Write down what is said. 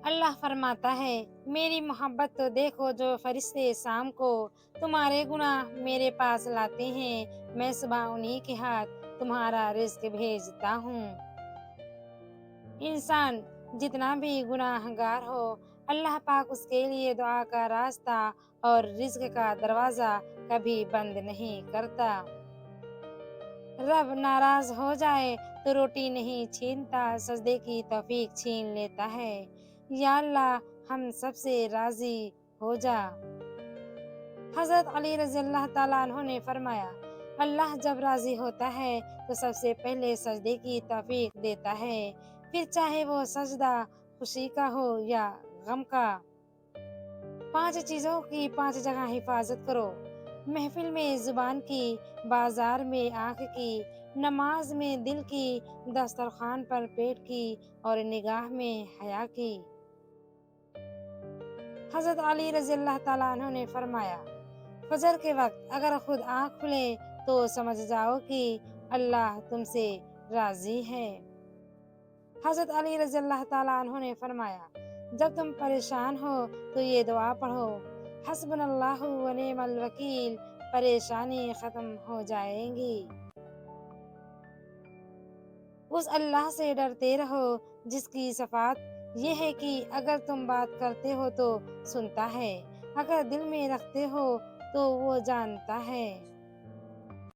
اللہ فرماتا ہے، میری محبت تو دیکھو، جو فرشتے شام کو تمہارے گناہ میرے پاس لاتے ہیں، میں صبح انہی کے ہاتھ تمہارا رزق بھیجتا ہوں۔ انسان جتنا بھی گناہ گار ہو، اللہ پاک اس کے لیے دعا کا راستہ اور رزق کا دروازہ کبھی بند نہیں کرتا۔ رب ناراض ہو جائے تو روٹی نہیں چھینتا، سجدے کی توفیق چھین لیتا ہے۔ یا اللہ ہم سب سے راضی ہو جا۔ حضرت علی رضی اللہ تعالیٰ عنہ نے فرمایا، اللہ جب راضی ہوتا ہے تو سب سے پہلے سجدے کی توفیق دیتا ہے، پھر چاہے وہ سجدہ خوشی کا ہو یا غم کا۔ 5 چیزوں کی 5 جگہ حفاظت کرو: محفل میں زبان کی، بازار میں آنکھ کی، نماز میں دل کی، دسترخوان پر پیٹ کی اور نگاہ میں حیا کی۔ حضرت علی رضی اللہ تعالیٰ عنہ نے فرمایا، فجر کے وقت اگر خود آنکھ کھلے تو سمجھ جاؤ کہ اللہ تم سے راضی ہے۔ حضرت علی رضی اللہ تعالیٰ عنہ نے فرمایا، جب تم پریشان ہو تو یہ دعا پڑھو: حسبنا اللہ و نعم الوکیل، پریشانی ختم ہو جائیں گی۔ اس اللہ سے ڈرتے رہو جس کی صفات یہ ہے کہ اگر تم بات کرتے ہو تو سنتا ہے، اگر دل میں رکھتے ہو تو وہ جانتا ہے۔